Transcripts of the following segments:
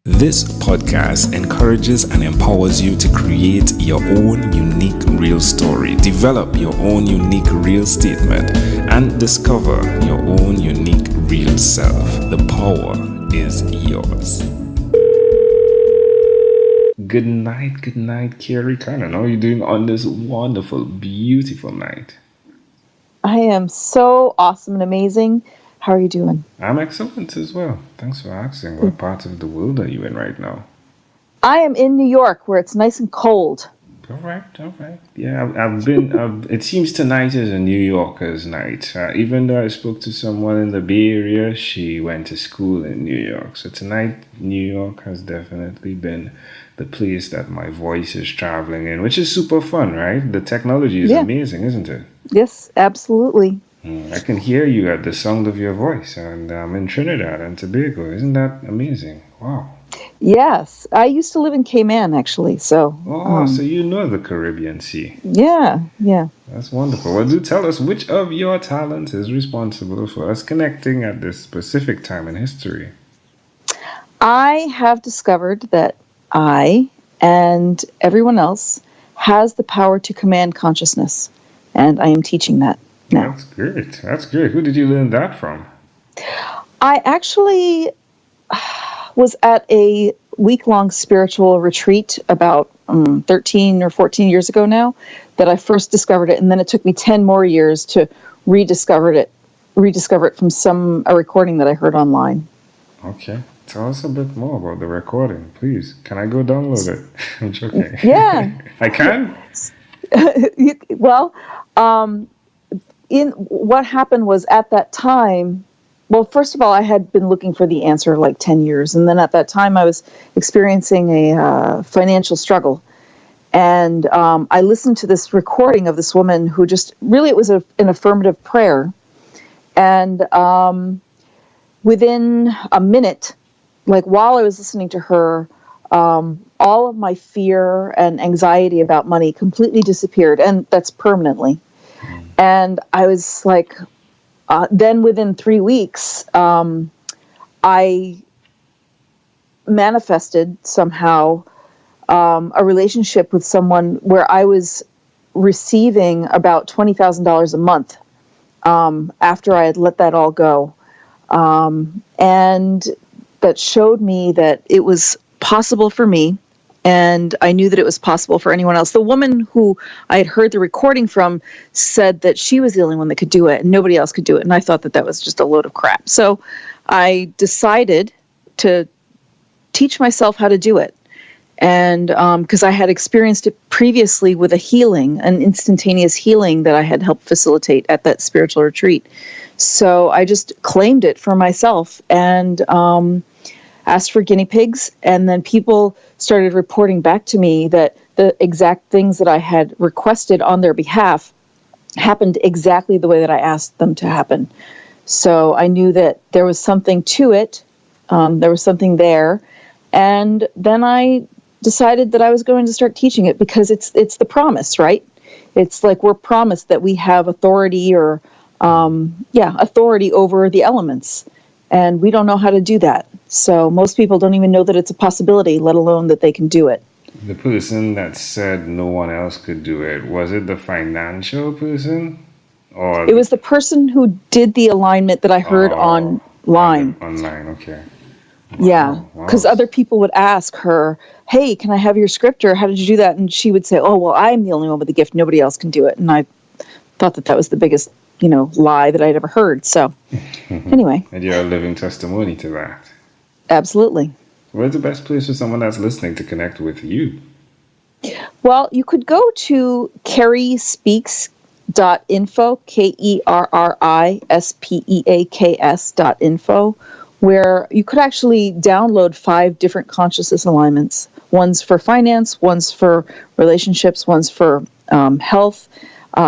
This podcast encourages and empowers you to create your own unique real story, develop your own unique real statement, and discover your own unique real self. The power is yours. Good night, Kerri Kannan. How are you doing on this wonderful, beautiful night? I am so awesome and amazing. How are you doing? I'm excellent as well. Thanks for asking. What part of the world are you in right now? I am in New York, where it's nice and cold. All right. Yeah, I've been. It seems tonight is a New Yorker's night. Even though I spoke to someone in the Bay Area, she went to school in New York. So tonight, New York has definitely been the place that my voice is traveling in, which is super fun, right? The technology is amazing, isn't it? Yes, absolutely. I can hear you at the sound of your voice, and I'm in Trinidad and Tobago. Isn't that amazing? Wow. Yes, I used to live in Cayman, actually. So. So you know the Caribbean Sea. Yeah. That's wonderful. Well, do tell us which of your talents is responsible for us connecting at this specific time in history. I have discovered that I and everyone else has the power to command consciousness, and I am teaching that now. That's great. Who did you learn that from? I actually was at a week-long spiritual retreat about 13 or 14 years ago now that I first discovered it, and then it took me 10 more years to rediscover it from a recording that I heard online. Okay. Tell us a bit more about the recording, please. Can I go download it? I'm joking. Yeah. I can? Well, what happened was at that time, well, first of all, I had been looking for the answer like 10 years. And then at that time, I was experiencing a financial struggle. And I listened to this recording of this woman who it was an affirmative prayer. And within a minute, like while I was listening to her, all of my fear and anxiety about money completely disappeared. And that's permanently. And I was like, then within 3 weeks, I manifested somehow a relationship with someone where I was receiving about $20,000 a month after I had let that all go. And that showed me that it was possible for me. And I knew that it was possible for anyone else. The woman who I had heard the recording from said that she was the only one that could do it and nobody else could do it. And I thought that was just a load of crap. So I decided to teach myself how to do it. And because I had experienced it previously with an instantaneous healing that I had helped facilitate at that spiritual retreat. So I just claimed it for myself and asked for guinea pigs, and then people started reporting back to me that the exact things that I had requested on their behalf happened exactly the way that I asked them to happen. So I knew that there was something to it, there was something there, and then I decided that I was going to start teaching it because it's the promise, right? It's like we're promised that we have authority or authority over the elements. And we don't know how to do that. So most people don't even know that it's a possibility, let alone that they can do it. The person that said no one else could do it, was it the financial person? Or it was the person who did the alignment that I heard online. Online, okay. Yeah, because other people would ask her, hey, can I have your script, or how did you do that? And she would say, oh, well, I'm the only one with the gift. Nobody else can do it. And I thought that was the biggest lie that I'd ever heard. So anyway. And you're a living testimony to that. Absolutely. Where's the best place for someone that's listening to connect with you? Well, you could go to kerrispeaks.info, KerriSpeaks.info, where you could actually download 5 different consciousness alignments. One's for finance, one's for relationships, one's for health,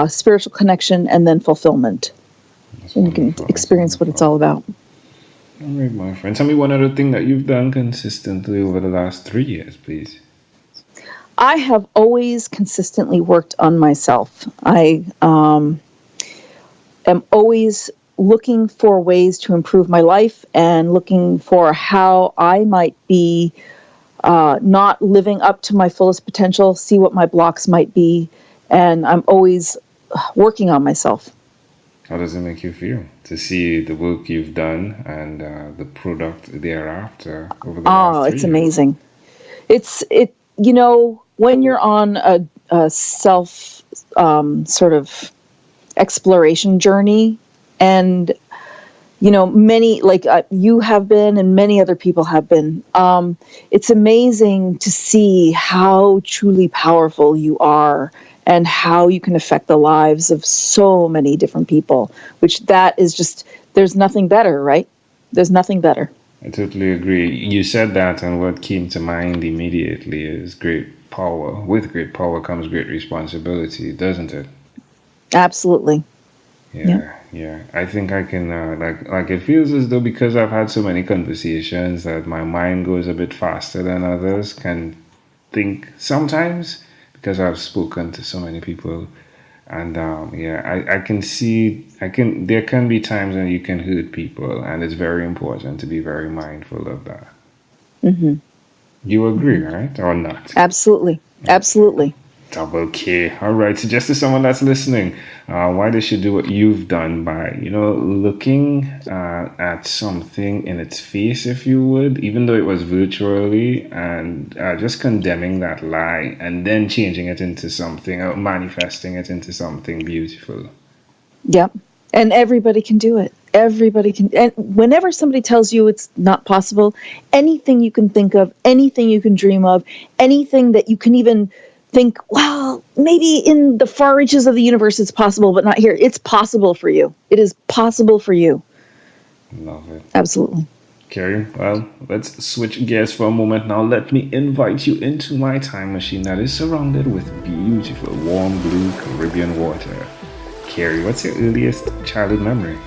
spiritual connection, and then fulfillment. And you can experience what it's all about. All right, my friend. Tell me one other thing that you've done consistently over the last 3 years, please. I have always consistently worked on myself. I am always looking for ways to improve my life and looking for how I might be not living up to my fullest potential, see what my blocks might be. And I'm always working on myself. How does it make you feel to see the work you've done and the product thereafter over the last Oh, three it's years? amazing. When you're on a self sort of exploration journey, and many like you have been and many other people have been, it's amazing to see how truly powerful you are and how you can affect the lives of so many different people, which that is just, there's nothing better, right? There's nothing better. I totally agree. You said that, and what came to mind immediately is great power. With great power comes great responsibility, doesn't it? Absolutely. Yeah. Yeah, yeah. I think I can like it feels as though because I've had so many conversations that my mind goes a bit faster than others can think sometimes because I've spoken to so many people. And yeah, I can see I can there can be times when you can hurt people, and it's very important to be very mindful of that. Hmm. You agree, Hmm. right? Or not? Absolutely. Absolutely. Double K. All right. So just to someone that's listening, why they should do what you've done by, looking at something in its face, if you would, even though it was virtually, and just condemning that lie and then changing it into something, or manifesting it into something beautiful. Yep. And everybody can do it. Everybody can. And whenever somebody tells you it's not possible, anything you can think of, anything you can dream of, anything that you can even think, well, maybe in the far reaches of the universe it's possible, but not here. It's possible for you. It is possible for you. Love it. Absolutely. Kerri, well, let's switch gears for a moment now. Let me invite you into my time machine that is surrounded with beautiful, warm blue Caribbean water. Kerri, what's your earliest childhood memory?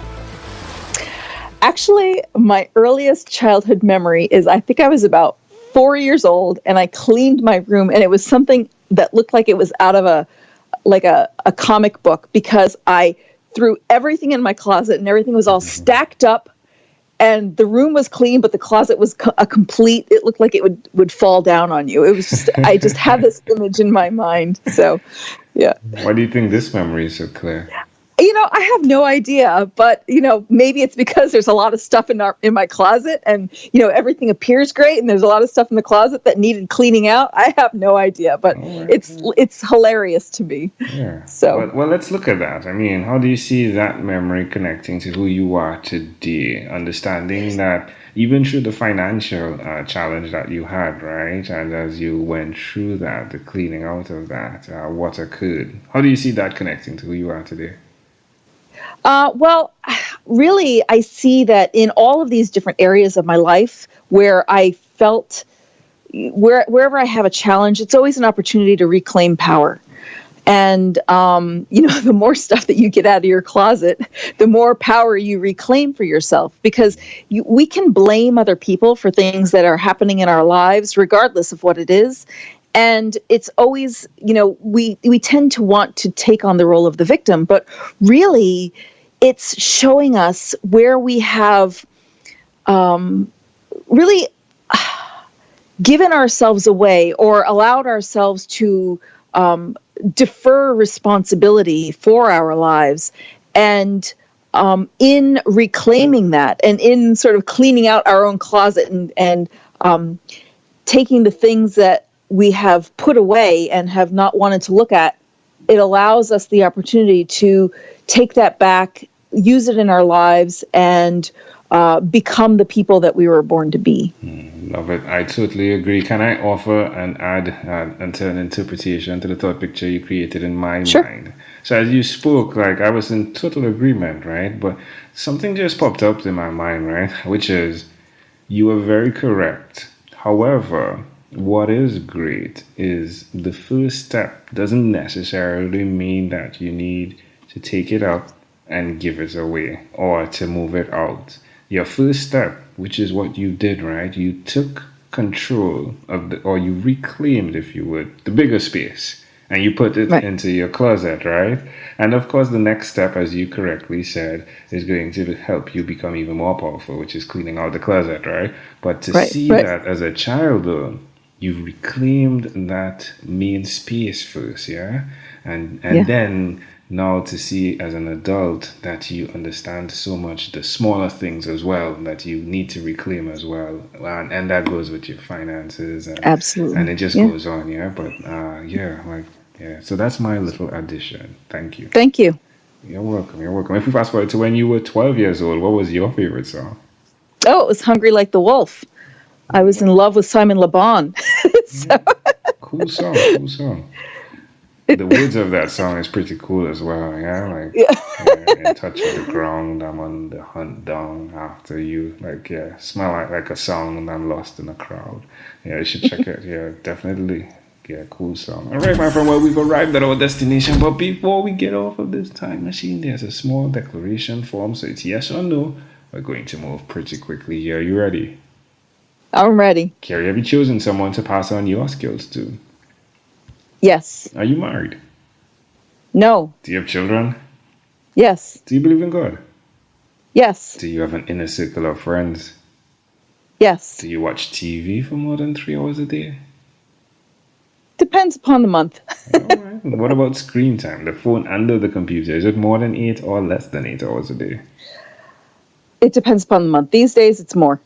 Actually, my earliest childhood memory is I think I was about 4 years old and I cleaned my room, and it was something that looked like it was out of a comic book, because I threw everything in my closet and everything was all stacked up, and the room was clean, but the closet was a complete, it looked like it would fall down on you. It was just, I just had this image in my mind. So, yeah. Why do you think this memory is so clear? I have no idea, but maybe it's because there's a lot of stuff in my closet, and everything appears great, and there's a lot of stuff in the closet that needed cleaning out. I have no idea, but All right. it's hilarious to me. Yeah. So, Well, let's look at that. I mean, how do you see that memory connecting to who you are today? Understanding that even through the financial challenge that you had, right? And as you went through that, the cleaning out of that, what occurred? How do you see that connecting to who you are today? well, really, I see that in all of these different areas of my life where I felt, wherever I have a challenge, it's always an opportunity to reclaim power. And, the more stuff that you get out of your closet, the more power you reclaim for yourself, because we can blame other people for things that are happening in our lives, regardless of what it is. And it's always, we tend to want to take on the role of the victim, but really it's showing us where we have really given ourselves away or allowed ourselves to defer responsibility for our lives. And in reclaiming that and in sort of cleaning out our own closet and taking the things that we have put away and have not wanted to look at, it allows us the opportunity to take that back, use it in our lives, and become the people that we were born to be. Love it. I totally agree. Can I offer and add an interpretation to the thought picture you created in my Sure. mind? So as you spoke, like I was in total agreement, right? But something just popped up in my mind, right? Which is you are very correct. However, what is great is the first step doesn't necessarily mean that you need to take it up and give it away or to move it out. Your first step, which is what you did, right? You took control of or you reclaimed, if you would, the bigger space and you put it Right. into your closet, right? And of course, the next step, as you correctly said, is going to help you become even more powerful, which is cleaning out the closet, right? But to Right. see Right. that as a child, though, you've reclaimed that main space first, yeah? And Yeah. then now to see as an adult that you understand so much the smaller things as well that you need to reclaim as well, and that goes with your finances, and Absolutely. it just Yeah. goes on, yeah. But yeah, like, yeah, so that's my little addition. Thank you. Thank you. You're welcome. You're welcome. If we fast forward to when you were 12 years old, what was your favorite song? Oh, it was Hungry Like the Wolf. I was in love with Simon Le Bon. Yeah. So Cool song, cool song. The words of that song is pretty cool as well, yeah. Like, yeah. yeah, in touch with the ground, I'm on the hunt down after you. Like, yeah, smell like a song and I'm lost in a crowd. Yeah, you should check it. Yeah, definitely. Yeah, cool song. All right, my friend. Well, we've arrived at our destination, but before we get off of this time machine, there's a small declaration form. So it's yes or no. We're going to move pretty quickly here. You ready? I'm ready. Kerri, have you chosen someone to pass on your skills to? Yes. Are you married? No. Do you have children? Yes. Do you believe in God? Yes. Do you have an inner circle of friends? Yes. Do you watch TV for more than 3 hours a day? Depends upon the month. All right. What about screen time? The phone and the computer. Is it more than 8 or less than 8 hours a day? It depends upon the month. These days, it's more.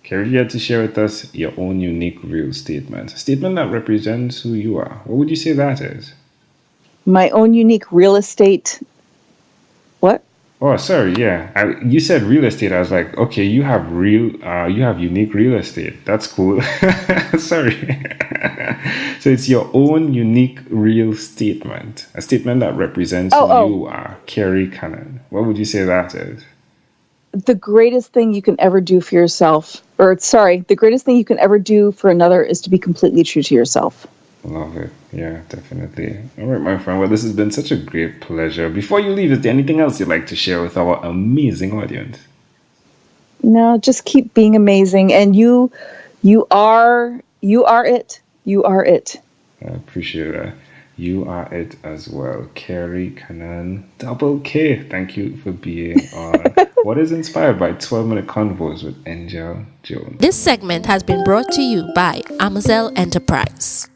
Kerri, you had to share with us your own unique real statement. A statement that represents who you are. What would you say that is? My own unique real estate. What? Oh, sorry. Yeah, you said real estate. I was like, okay, you have unique real estate. That's cool. Sorry. So it's your own unique real statement, a statement that represents who you are, Kerri Kannan. What would you say that is? The greatest thing you can ever do for yourself, the greatest thing you can ever do for another is to be completely true to yourself. Love it. Yeah, definitely. All right, my friend. Well, this has been such a great pleasure. Before you leave, is there anything else you'd like to share with our amazing audience? No, just keep being amazing. And you are it. You are it. I appreciate that. You are it as well. Kerri Kannan, double K. Thank you for being on what is inspired by 12-minute convos with Angel Jones. This segment has been brought to you by Amazel Enterprise.